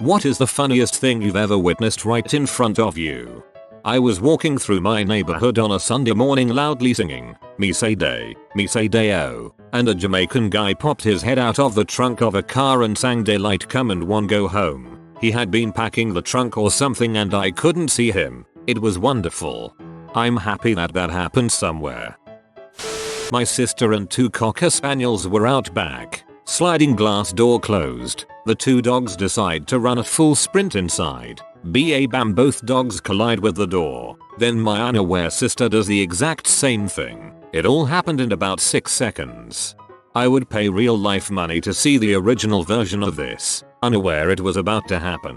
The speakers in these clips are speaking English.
What is the funniest thing you've ever witnessed right in front of you? I was walking through my neighborhood on a Sunday morning loudly singing, "Me say day-o," and a Jamaican guy popped his head out of the trunk of a car and sang "Daylight come and one go home." He had been packing the trunk or something and I couldn't see him. It was wonderful. I'm happy that happened somewhere. My sister and 2 Cocker Spaniels were out back. Sliding glass door closed. The 2 dogs decide to run a full sprint inside. Bam, both dogs collide with the door. Then my unaware sister does the exact same thing. It all happened in about 6 seconds. I would pay real life money to see the original version of this, unaware it was about to happen.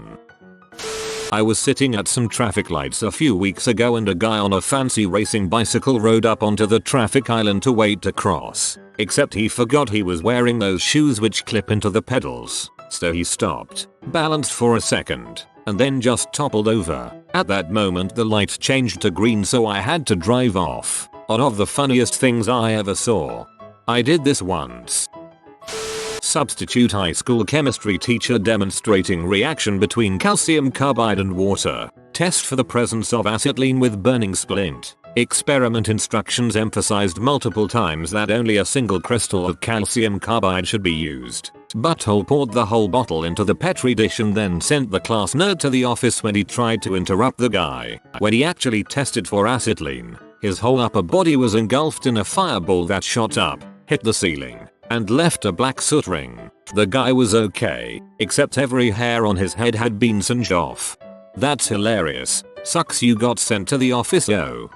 I was sitting at some traffic lights a few weeks ago and a guy on a fancy racing bicycle rode up onto the traffic island to wait to cross. Except he forgot he was wearing those shoes which clip into the pedals. So he stopped, balanced for a second, and then just toppled over. At that moment the light changed to green, so I had to drive off. One of the funniest things I ever saw. I did this once. Substitute high school chemistry teacher demonstrating reaction between calcium carbide and water. Test for the presence of acetylene with burning splint. Experiment instructions emphasized multiple times that only a single crystal of calcium carbide should be used. Butthole poured the whole bottle into the petri dish and then sent the class nerd to the office when he tried to interrupt the guy. When he actually tested for acetylene, his whole upper body was engulfed in a fireball that shot up, hit the ceiling, and left a black soot ring. The guy was okay, except every hair on his head had been singed off. That's hilarious. Sucks you got sent to the office, yo.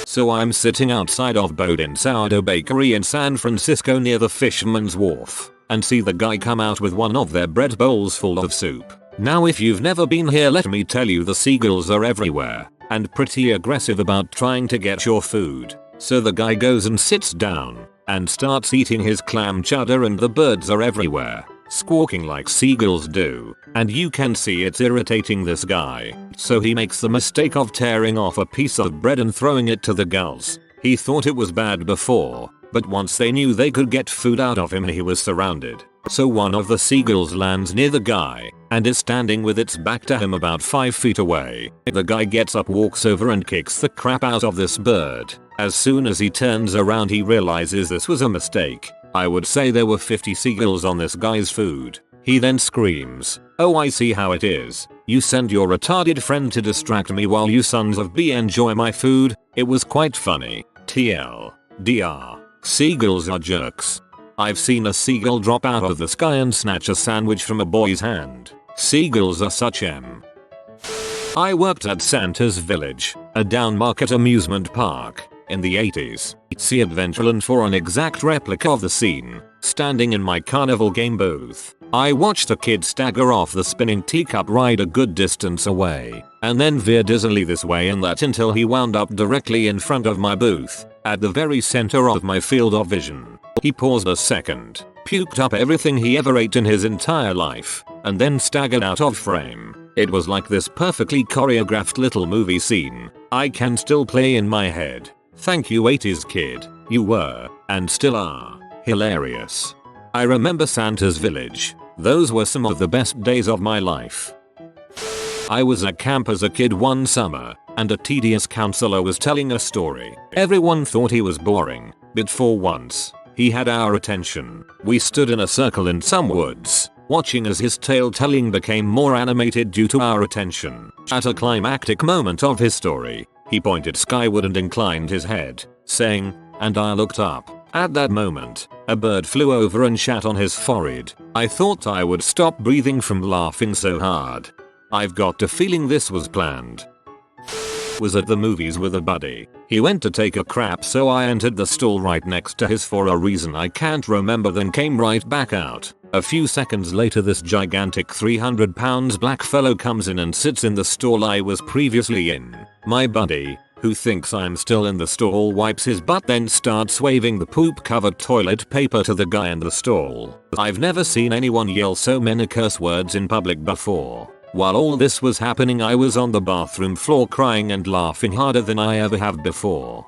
So I'm sitting outside of Bodin Sourdough Bakery in San Francisco near the Fisherman's Wharf and see the guy come out with one of their bread bowls full of soup. Now if you've never been here, let me tell you, the seagulls are everywhere and pretty aggressive about trying to get your food. So the guy goes and sits down and starts eating his clam chowder and the birds are everywhere, squawking like seagulls do, and you can see it's irritating this guy. So he makes the mistake of tearing off a piece of bread and throwing it to the gulls. He thought it was bad before, but once they knew they could get food out of him, he was surrounded. So one of the seagulls lands near the guy and is standing with its back to him about 5 feet away. The guy gets up, walks over and kicks the crap out of this bird. As soon as he turns around he realizes this was a mistake. I would say there were 50 seagulls on this guy's food. He then screams, "Oh, I see how it is. You send your retarded friend to distract me while you sons of B enjoy my food." It was quite funny. TLDR. Seagulls are jerks. I've seen a seagull drop out of the sky and snatch a sandwich from a boy's hand. Seagulls are such M. I worked at Santa's Village, a downmarket amusement park, in the 80s. See Adventureland for an exact replica of the scene. Standing in my carnival game booth, I watched a kid stagger off the spinning teacup ride a good distance away, and then veer dizzily this way and that until he wound up directly in front of my booth, at the very center of my field of vision. He paused a second, puked up everything he ever ate in his entire life, and then staggered out of frame. It was like this perfectly choreographed little movie scene. I can still play in my head. Thank you 80s kid, you were, and still are, hilarious. I remember Santa's Village. Those were some of the best days of my life. I was at camp as a kid one summer, and a tedious counselor was telling a story. Everyone thought he was boring, but for once, he had our attention. We stood in a circle in some woods, watching as his tale telling became more animated due to our attention. At a climactic moment of his story, he pointed skyward and inclined his head, saying, "And I looked up." At that moment, a bird flew over and shat on his forehead. I thought I would stop breathing from laughing so hard. I've got a feeling this was planned. Was at the movies with a buddy. He went to take a crap, so I entered the stall right next to his for a reason I can't remember, then came right back out. A few seconds later this gigantic 300 pounds black fellow comes in and sits in the stall I was previously in. My buddy, who thinks I'm still in the stall, wipes his butt then starts waving the poop covered toilet paper to the guy in the stall. I've never seen anyone yell so many curse words in public before. While all this was happening I was on the bathroom floor crying and laughing harder than I ever have before.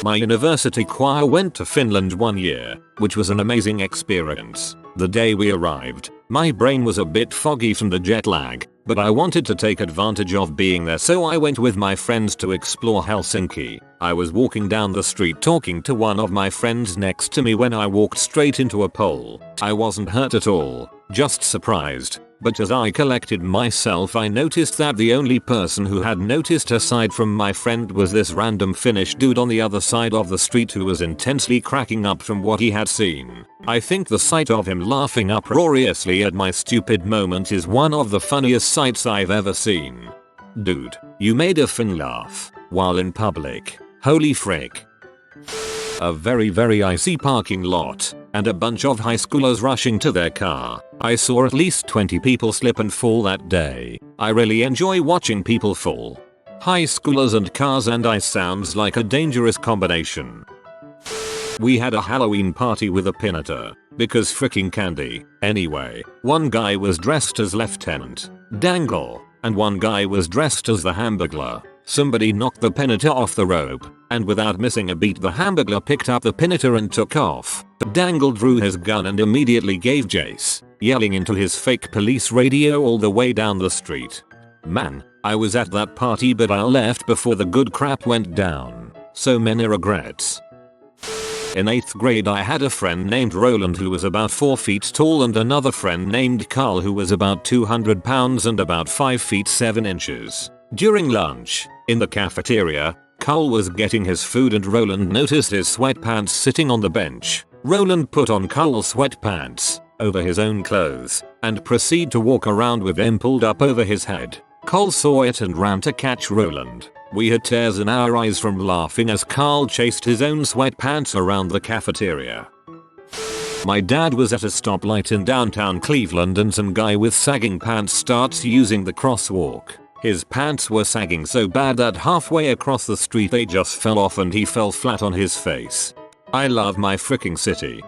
My university choir went to Finland one year, which was an amazing experience. The day we arrived, My brain was a bit foggy from the jet lag, but I wanted to take advantage of being there, so I went with my friends to explore Helsinki. I was walking down the street talking to one of my friends next to me when I walked straight into a pole. I wasn't hurt at all, just surprised. But as I collected myself, I noticed that the only person who had noticed aside from my friend was this random Finnish dude on the other side of the street who was intensely cracking up from what he had seen. I think the sight of him laughing uproariously at my stupid moment is one of the funniest sights I've ever seen. Dude, you made a Finn laugh while in public. Holy frick. A very icy parking lot, and a bunch of high schoolers rushing to their car. I saw at least 20 people slip and fall that day. I really enjoy watching people fall. High schoolers and cars and ice sounds like a dangerous combination. We had a Halloween party with a piñata, because freaking candy. Anyway, one guy was dressed as Lieutenant Dangle, and one guy was dressed as the Hamburglar. Somebody knocked the piñata off the rope, and without missing a beat the Hamburglar picked up the piñata and took off. Dangle drew his gun and immediately gave chase, yelling into his fake police radio all the way down the street. Man, I was at that party but I left before the good crap went down. So many regrets. In 8th grade I had a friend named Roland who was about 4 feet tall and another friend named Carl who was about 200 pounds and about 5 feet 7 inches. During lunch, in the cafeteria, Carl was getting his food and Roland noticed his sweatpants sitting on the bench. Roland put on Carl's sweatpants over his own clothes and proceeded to walk around with them pulled up over his head. Carl saw it and ran to catch Roland. We had tears in our eyes from laughing as Carl chased his own sweatpants around the cafeteria. My dad was at a stoplight in downtown Cleveland and some guy with sagging pants starts using the crosswalk. His pants were sagging so bad that halfway across the street they just fell off and he fell flat on his face. I love my freaking city.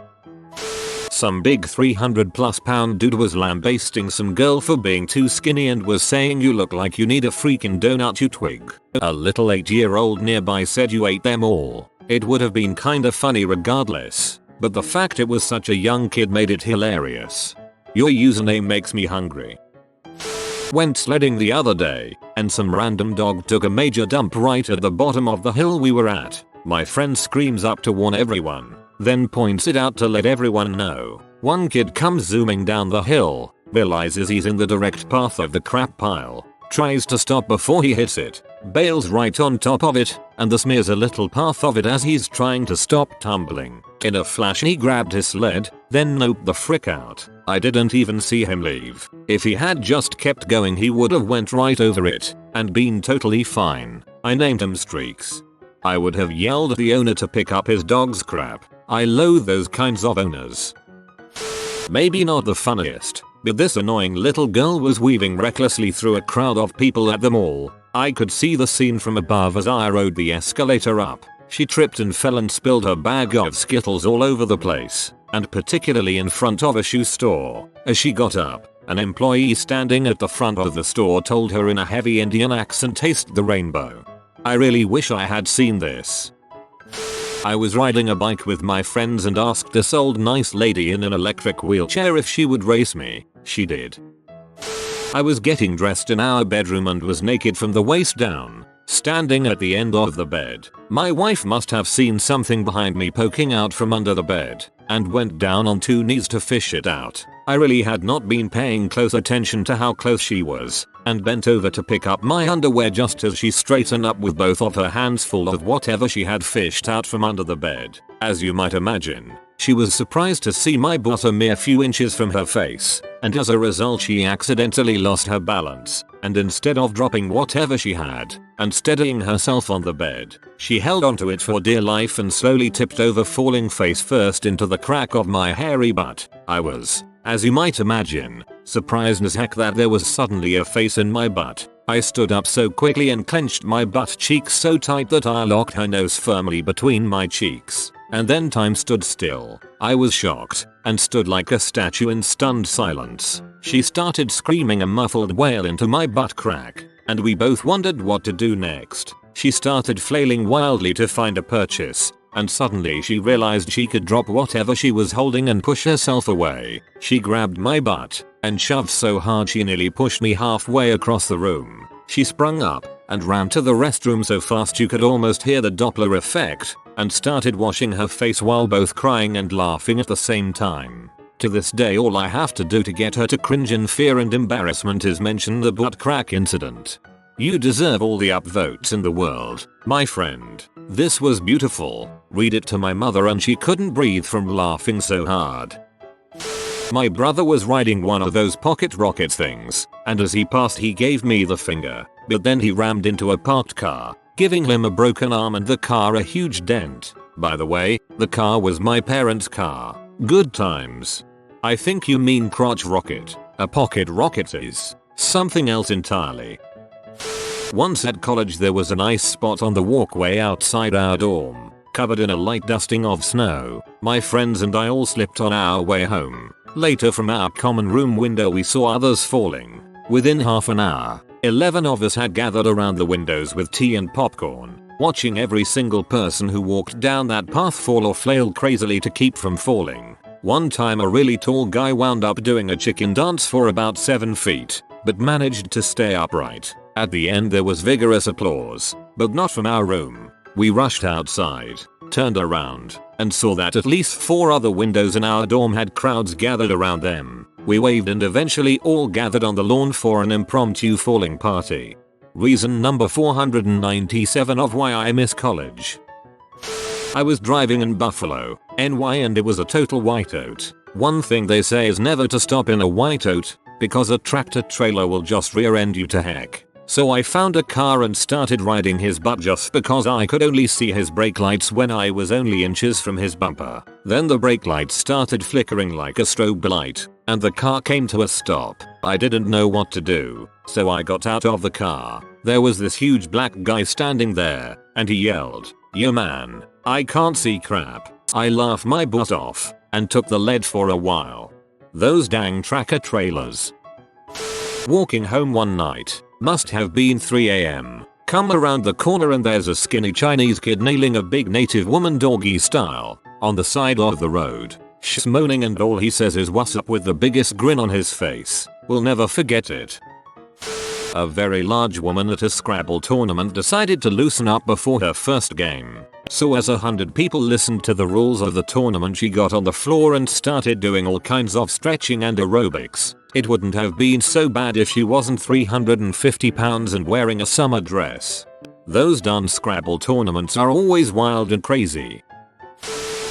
Some big 300+ pound dude was lambasting some girl for being too skinny and was saying you look like you need a freaking donut, you twig. A little 8-year-old nearby said you ate them all. It would have been kinda funny regardless, but the fact it was such a young kid made it hilarious. Your username makes me hungry. Went sledding the other day, and some random dog took a major dump right at the bottom of the hill we were at. My friend screams up to warn everyone, then points it out to let everyone know. One kid comes zooming down the hill, realizes he's in the direct path of the crap pile, tries to stop before he hits it, bails right on top of it, and thus smears a little path of it as he's trying to stop tumbling. In a flash he grabbed his sled, then noped the frick out. I didn't even see him leave. If he had just kept going he would have went right over it, and been totally fine. I named him Streaks. I would have yelled at the owner to pick up his dog's crap. I loathe those kinds of owners. Maybe not the funniest, but this annoying little girl was weaving recklessly through a crowd of people at the mall. I could see the scene from above as I rode the escalator up. She tripped and fell and spilled her bag of Skittles all over the place, and particularly in front of a shoe store. As she got up, an employee standing at the front of the store told her in a heavy Indian accent, "Taste the rainbow." I really wish I had seen this. I was riding a bike with my friends and asked this old nice lady in an electric wheelchair if she would race me. She did. I was getting dressed in our bedroom and was naked from the waist down, standing at the end of the bed. My wife must have seen something behind me poking out from under the bed, and went down on 2 knees to fish it out. I really had not been paying close attention to how close she was, and bent over to pick up my underwear just as she straightened up with both of her hands full of whatever she had fished out from under the bed. As you might imagine, she was surprised to see my butt a mere few inches from her face, and as a result she accidentally lost her balance, and instead of dropping whatever she had, and steadying herself on the bed, she held onto it for dear life and slowly tipped over, falling face first into the crack of my hairy butt. I was, as you might imagine, surprised as heck that there was suddenly a face in my butt. I stood up so quickly and clenched my butt cheeks so tight that I locked her nose firmly between my cheeks, and then time stood still. I was shocked, and stood like a statue in stunned silence. She started screaming a muffled wail into my butt crack, and we both wondered what to do next. She started flailing wildly to find a purchase, and suddenly she realized she could drop whatever she was holding and push herself away. She grabbed my butt, and shoved so hard she nearly pushed me halfway across the room. She sprung up and ran to the restroom so fast you could almost hear the Doppler effect and started washing her face while both crying and laughing at the same time. To this day all I have to do to get her to cringe in fear and embarrassment is mention the butt crack incident. You deserve all the upvotes in the world, my friend. This was beautiful. Read it to my mother and she couldn't breathe from laughing so hard. My brother was riding one of those pocket rocket things, and as he passed he gave me the finger, but then he rammed into a parked car, giving him a broken arm and the car a huge dent. By the way, the car was my parents' car. Good times. I think you mean crotch rocket. A pocket rocket is something else entirely. Once at college there was a nice spot on the walkway outside our dorm, covered in a light dusting of snow. My friends and I all slipped on our way home. Later from our common room window we saw others falling. Within half an hour, 11 of us had gathered around the windows with tea and popcorn, watching every single person who walked down that path fall or flail crazily to keep from falling. One time a really tall guy wound up doing a chicken dance for about 7 feet, but managed to stay upright. At the end there was vigorous applause, but not from our room. We rushed outside, turned around, and saw that at least 4 other windows in our dorm had crowds gathered around them. We waved and eventually all gathered on the lawn for an impromptu falling party. Reason number 497 of why I miss college. I was driving in Buffalo, NY, and it was a total whiteout. One thing they say is never to stop in a whiteout, because a tractor trailer will just rear end you to heck. So I found a car and started riding his butt just because I could only see his brake lights when I was only inches from his bumper. Then the brake lights started flickering like a strobe light, and the car came to a stop. I didn't know what to do, so I got out of the car. There was this huge black guy standing there, and he yelled, "Yo man, I can't see crap." I laughed my butt off, and took the lead for a while. Those dang tracker trailers. Walking home one night. Must have been 3 AM. Come around the corner and there's a skinny Chinese kid nailing a big native woman doggy style on the side of the road. She's moaning and all he says is "what's up" with the biggest grin on his face. We'll never forget it. A very large woman at a Scrabble tournament decided to loosen up before her first game. So as 100 people listened to the rules of the tournament she got on the floor and started doing all kinds of stretching and aerobics. It wouldn't have been so bad if she wasn't 350 pounds and wearing a summer dress. Those darn Scrabble tournaments are always wild and crazy.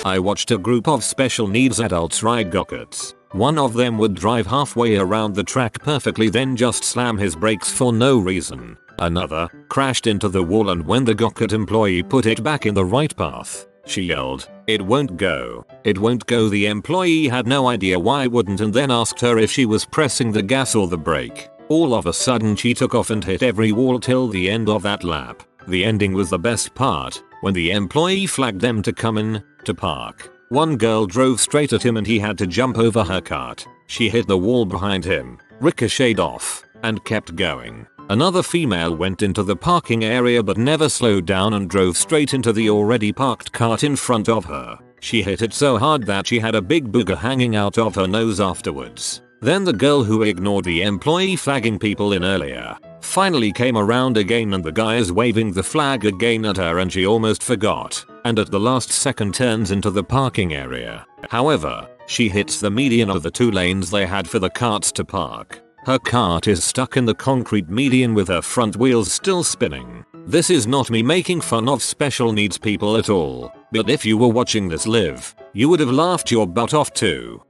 I watched a group of special needs adults ride go-karts. One of them would drive halfway around the track perfectly then just slam his brakes for no reason. Another crashed into the wall, and when the go-kart employee put it back in the right path, she yelled, "It won't go. It won't go." The employee had no idea why it wouldn't and then asked her if she was pressing the gas or the brake. All of a sudden she took off and hit every wall till the end of that lap. The ending was the best part, when the employee flagged them to come in to park. One girl drove straight at him and he had to jump over her cart. She hit the wall behind him, ricocheted off, and kept going. Another female went into the parking area but never slowed down and drove straight into the already parked cart in front of her. She hit it so hard that she had a big booger hanging out of her nose afterwards. Then the girl who ignored the employee flagging people in earlier finally came around again and the guy is waving the flag again at her and she almost forgot, and at the last second turns into the parking area. However, she hits the median of the 2 lanes they had for the carts to park. Her cart is stuck in the concrete median with her front wheels still spinning. This is not me making fun of special needs people at all, but if you were watching this live, you would have laughed your butt off too.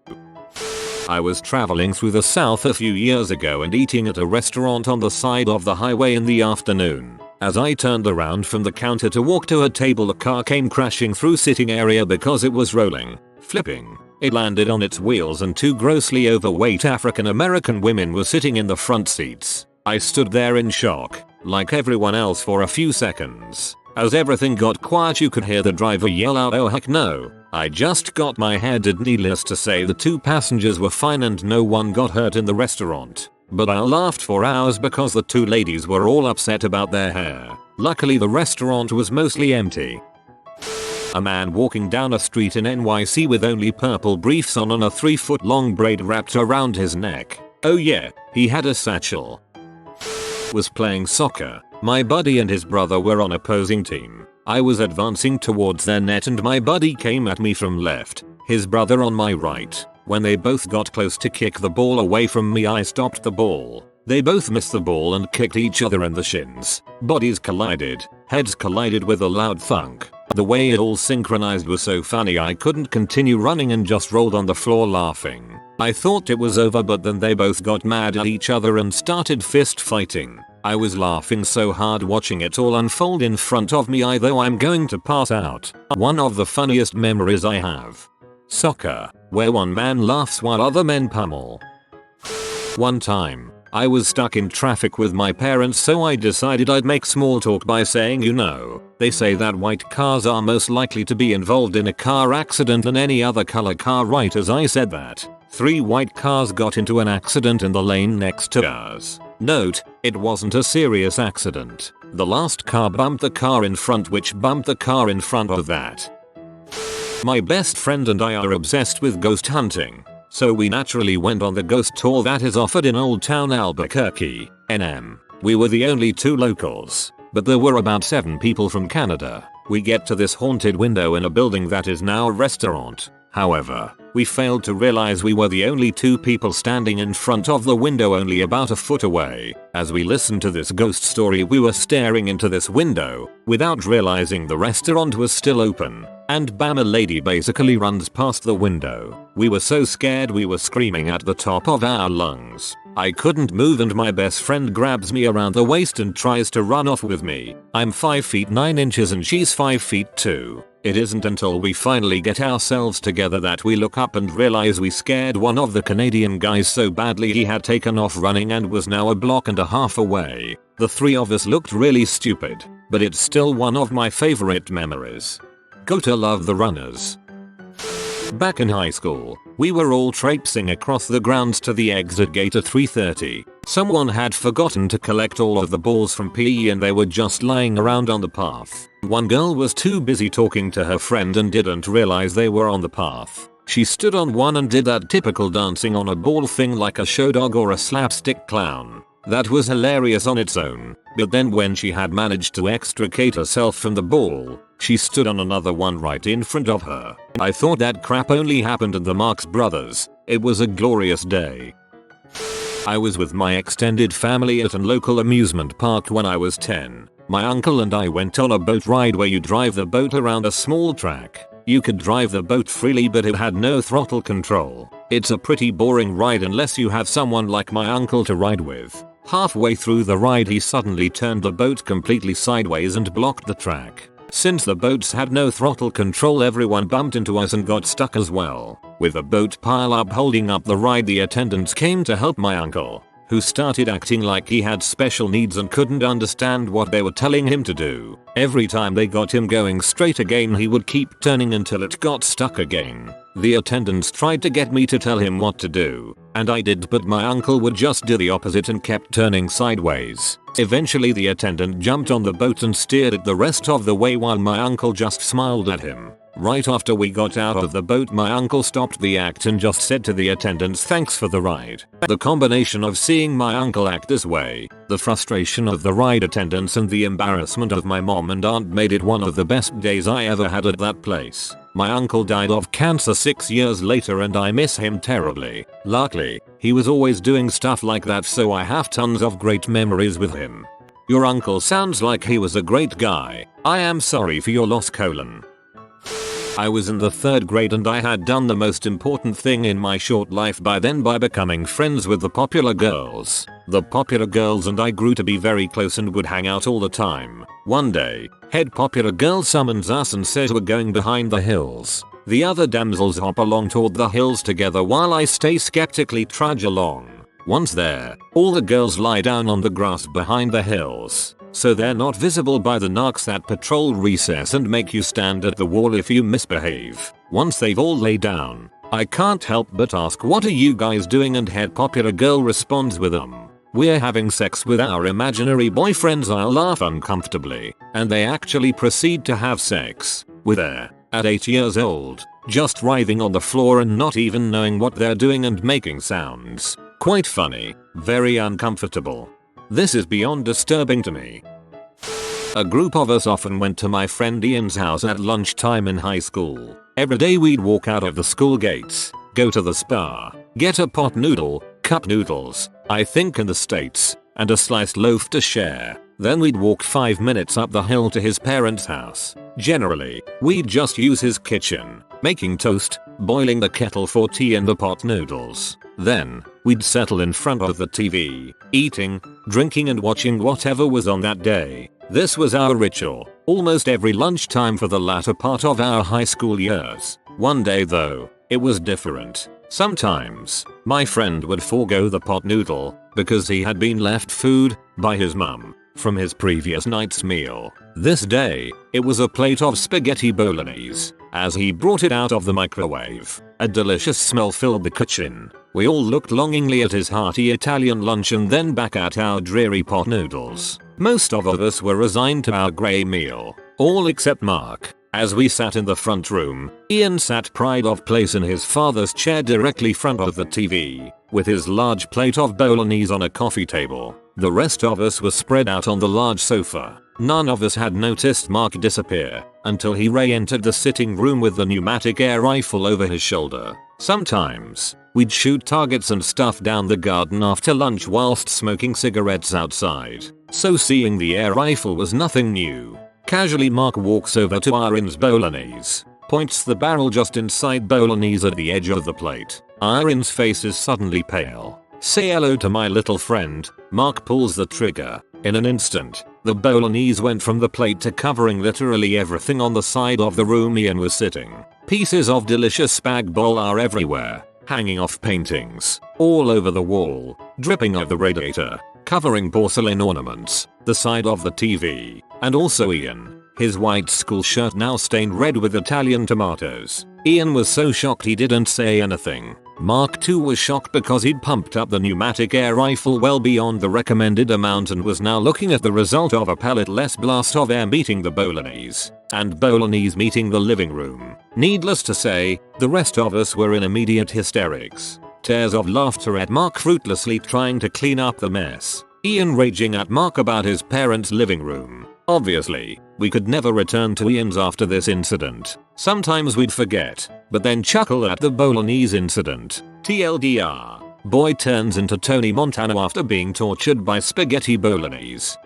I was traveling through the south a few years ago and eating at a restaurant on the side of the highway in the afternoon. As I turned around from the counter to walk to a table, a car came crashing through sitting area because it was rolling, flipping. It landed on its wheels and 2 grossly overweight African American women were sitting in the front seats. I stood there in shock, like everyone else, for a few seconds. As everything got quiet you could hear the driver yell out, "Oh heck no, I just got my hair did." Needless to say the 2 passengers were fine and no one got hurt in the restaurant. But I laughed for hours because the 2 ladies were all upset about their hair. Luckily the restaurant was mostly empty. A man walking down a street in NYC with only purple briefs on and a 3-foot long braid wrapped around his neck. Oh yeah, he had a satchel. Was playing soccer. My buddy and his brother were on opposing team. I was advancing towards their net and my buddy came at me from left, his brother on my right. When they both got close to kick the ball away from me, I stopped the ball. They both missed the ball and kicked each other in the shins. Bodies collided, heads collided with a loud thunk. The way it all synchronized was so funny I couldn't continue running and just rolled on the floor laughing. I thought it was over, but then they both got mad at each other and started fist fighting. I was laughing so hard watching it all unfold in front of me, though I'm going to pass out. One of the funniest memories I have. Soccer, where one man laughs while other men pummel. One time, I was stuck in traffic with my parents, so I decided I'd make small talk by saying, you know, they say that white cars are most likely to be involved in a car accident than any other color car. Right as I said that, 3 white cars got into an accident in the lane next to ours. Note, it wasn't a serious accident. The last car bumped the car in front, which bumped the car in front of that. My best friend and I are obsessed with ghost hunting, so we naturally went on the ghost tour that is offered in Old Town Albuquerque, NM. We were the only 2 locals, but there were about 7 people from Canada. We get to this haunted window in a building that is now a restaurant. However, we failed to realize we were the only 2 people standing in front of the window, only about a foot away. As we listened to this ghost story, we were staring into this window without realizing the restaurant was still open. And bam, a lady basically runs past the window. We were so scared we were screaming at the top of our lungs. I couldn't move and my best friend grabs me around the waist and tries to run off with me. I'm 5 feet 9 inches and she's 5 feet 2. It isn't until we finally get ourselves together that we look up and realize we scared one of the Canadian guys so badly he had taken off running and was now a block and a half away. The 3 of us looked really stupid, but it's still one of my favorite memories. Gotta love the runners. Back in high school, we were all traipsing across the grounds to the exit gate at 3:30. Someone had forgotten to collect all of the balls from PE and they were just lying around on the path. One girl was too busy talking to her friend and didn't realize they were on the path. She stood on one and did that typical dancing on a ball thing like a show dog or a slapstick clown. That was hilarious on its own, but then when she had managed to extricate herself from the ball, she stood on another one right in front of her. I thought that crap only happened in the Marx Brothers. It was a glorious day. I was with my extended family at a local amusement park when I was 10. My uncle and I went on a boat ride where you drive the boat around a small track. You could drive the boat freely, but it had no throttle control. It's a pretty boring ride unless you have someone like my uncle to ride with. Halfway through the ride he suddenly turned the boat completely sideways and blocked the track. Since the boats had no throttle control, everyone bumped into us and got stuck as well. With the boat pile up holding up the ride, the attendants came to help my uncle, who started acting like he had special needs and couldn't understand what they were telling him to do. Every time they got him going straight again, he would keep turning until it got stuck again. The attendants tried to get me to tell him what to do, and I did, but my uncle would just do the opposite and kept turning sideways. Eventually the attendant jumped on the boat and steered it the rest of the way while my uncle just smiled at him. Right after we got out of the boat, my uncle stopped the act and just said to the attendants, "Thanks for the ride." The combination of seeing my uncle act this way, the frustration of the ride attendants and the embarrassment of my mom and aunt made it one of the best days I ever had at that place. My uncle died of cancer 6 years later and I miss him terribly. Luckily, he was always doing stuff like that, so I have tons of great memories with him. Your uncle sounds like he was a great guy. I am sorry for your loss, colon. I was in the 3rd grade and I had done the most important thing in my short life by then by becoming friends with the popular girls. The popular girls and I grew to be very close and would hang out all the time. One day, head popular girl summons us and says we're going behind the hills. The other damsels hop along toward the hills together while I stay skeptically trudge along. Once there, all the girls lie down on the grass behind the hills, so they're not visible by the narcs that patrol recess and make you stand at the wall if you misbehave. Once they've all laid down, I can't help but ask, "What are you guys doing?" and head popular girl responds with "We're having sex with our imaginary boyfriends." I'll laugh uncomfortably, and they actually proceed to have sex with her at 8 years old, just writhing on the floor and not even knowing what they're doing and making sounds. Quite funny, very uncomfortable. This is beyond disturbing to me. A group of us often went to my friend Ian's house at lunchtime in high school. Every day we'd walk out of the school gates, go to the spa, get a pot noodle, cup noodles, I think in the States, and a sliced loaf to share. Then we'd walk 5 minutes up the hill to his parents' house. Generally, we'd just use his kitchen, making toast, boiling the kettle for tea and the pot noodles. Then, we'd settle in front of the TV, eating, drinking and watching whatever was on that day. This was our ritual, almost every lunchtime for the latter part of our high school years. One day though, it was different. Sometimes, my friend would forego the pot noodle, because he had been left food, by his mum, from his previous night's meal. This day, it was a plate of spaghetti bolognese. As he brought it out of the microwave, a delicious smell filled the kitchen. We all looked longingly at his hearty Italian lunch and then back at our dreary pot noodles. Most of us were resigned to our grey meal, all except Mark. As we sat in the front room, Ian sat pride of place in his father's chair directly front of the TV, with his large plate of bolognese on a coffee table. The rest of us were spread out on the large sofa. None of us had noticed Mark disappear until he re-entered the sitting room with the pneumatic air rifle over his shoulder. Sometimes, we'd shoot targets and stuff down the garden after lunch whilst smoking cigarettes outside. So seeing the air rifle was nothing new. Casually Mark walks over to Ian's bolognese, points the barrel just inside bolognese at the edge of the plate. Ian's face is suddenly pale. Say hello to my little friend. Mark pulls the trigger. In an instant, the bolognese went from the plate to covering literally everything on the side of the room Ian was sitting. Pieces of delicious spag bol are everywhere, hanging off paintings, all over the wall, dripping off the radiator, covering porcelain ornaments, the side of the TV, and also Ian. His white school shirt now stained red with Italian tomatoes. Ian was so shocked he didn't say anything. Mark too was shocked because he'd pumped up the pneumatic air rifle well beyond the recommended amount and was now looking at the result of a pellet-less blast of air meeting the bolognese, and bolognese meeting the living room. Needless to say, the rest of us were in immediate hysterics. Tears of laughter at Mark fruitlessly trying to clean up the mess. Ian raging at Mark about his parents' living room. Obviously, we could never return to Ian's after this incident. Sometimes we'd forget, but then chuckle at the bolognese incident. TLDR. Boy turns into Tony Montana after being tortured by spaghetti bolognese.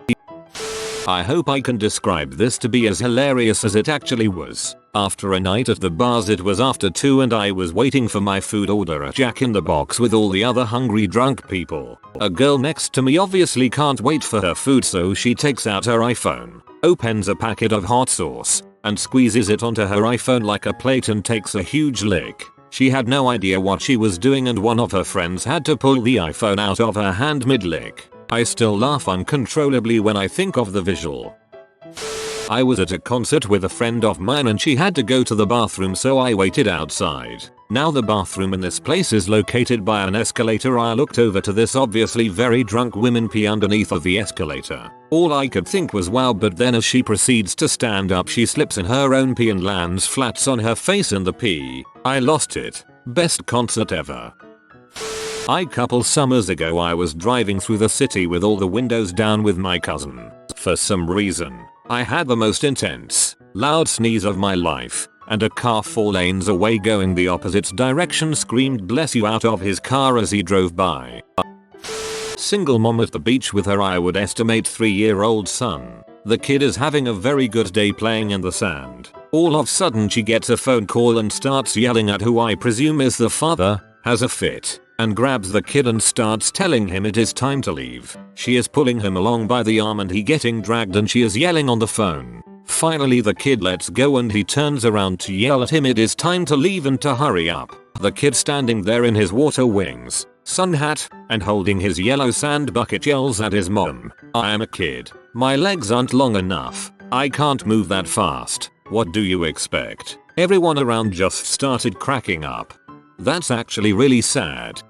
I hope I can describe this to be as hilarious as it actually was. After a night at the bars, it was after 2 and I was waiting for my food order at Jack in the Box with all the other hungry drunk people. A girl next to me obviously can't wait for her food, so she takes out her iPhone, opens a packet of hot sauce, and squeezes it onto her iPhone like a plate and takes a huge lick. She had no idea what she was doing and one of her friends had to pull the iPhone out of her hand mid-lick. I still laugh uncontrollably when I think of the visual. I was at a concert with a friend of mine and she had to go to the bathroom, so I waited outside. Now the bathroom in this place is located by an escalator. I looked over to this obviously very drunk woman pee underneath of the escalator. All I could think was wow, but then as she proceeds to stand up she slips in her own pee and lands flat on her face in the pee. I lost it. Best concert ever. A couple summers ago I was driving through the city with all the windows down with my cousin. For some reason, I had the most intense, loud sneeze of my life, and a car 4 lanes away going the opposite direction screamed "bless you" out of his car as he drove by. Single mom at the beach with her, I would estimate 3-year-old son. The kid is having a very good day playing in the sand. All of a sudden she gets a phone call and starts yelling at who I presume is the father, has a fit, and grabs the kid and starts telling him it is time to leave. She is pulling him along by the arm and he getting dragged and she is yelling on the phone. Finally the kid lets go and he turns around to yell at him it is time to leave and to hurry up. The kid standing there in his water wings, sun hat, and holding his yellow sand bucket yells at his mom, "I am a kid. My legs aren't long enough. I can't move that fast." What do you expect? Everyone around just started cracking up. That's actually really sad.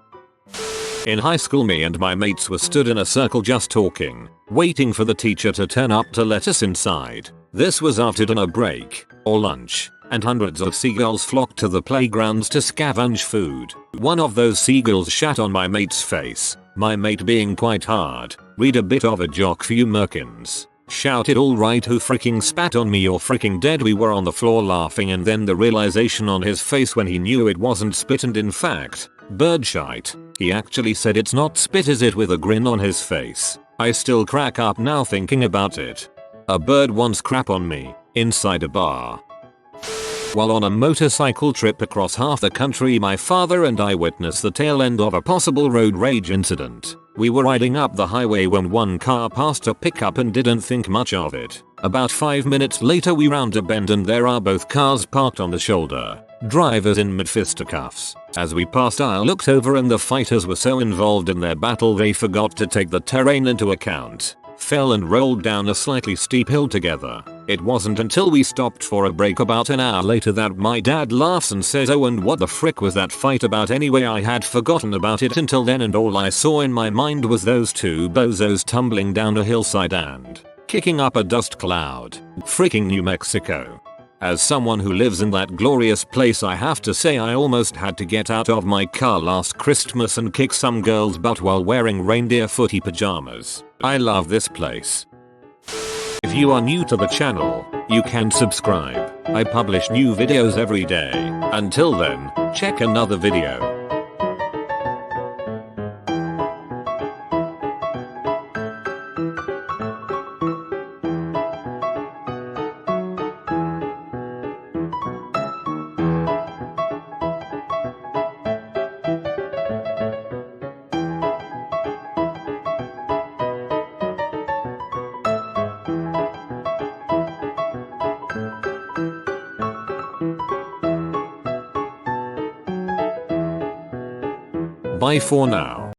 In high school me and my mates were stood in a circle just talking, waiting for the teacher to turn up to let us inside. This was after dinner break, or lunch. and hundreds of seagulls flocked to the playgrounds to scavenge food. One of those seagulls shat on my mate's face, my mate being quite hard, read a bit of a jock few merkins. Shouted alright who freaking spat on me, you're freaking dead. We were on the floor laughing, and then the realization on his face when he knew it wasn't spit and in fact, bird shite. He actually said it's not spit is it with a grin on his face. I still crack up now thinking about it. A bird once crap on me, inside a bar. While on a motorcycle trip across half the country, my father and I witnessed the tail end of a possible road rage incident. We were riding up the highway when one car passed a pickup and didn't think much of it. About 5 minutes later we round a bend and there are both cars parked on the shoulder, drivers in mid-fisticuffs. As we passed I looked over and the fighters were so involved in their battle they forgot to take the terrain into account. Fell and rolled down a slightly steep hill together. It wasn't until we stopped for a break about an hour later that my dad laughs and says, "Oh, and what the frick was that fight about anyway?" I had forgotten about it until then, and all I saw in my mind was those two bozos tumbling down a hillside and kicking up a dust cloud. Freaking New Mexico. As someone who lives in that glorious place, I have to say I almost had to get out of my car last Christmas and kick some girl's butt while wearing reindeer footy pajamas. I love this place. If you are new to the channel, you can subscribe. I publish new videos every day. Until then, check another video. Bye for now.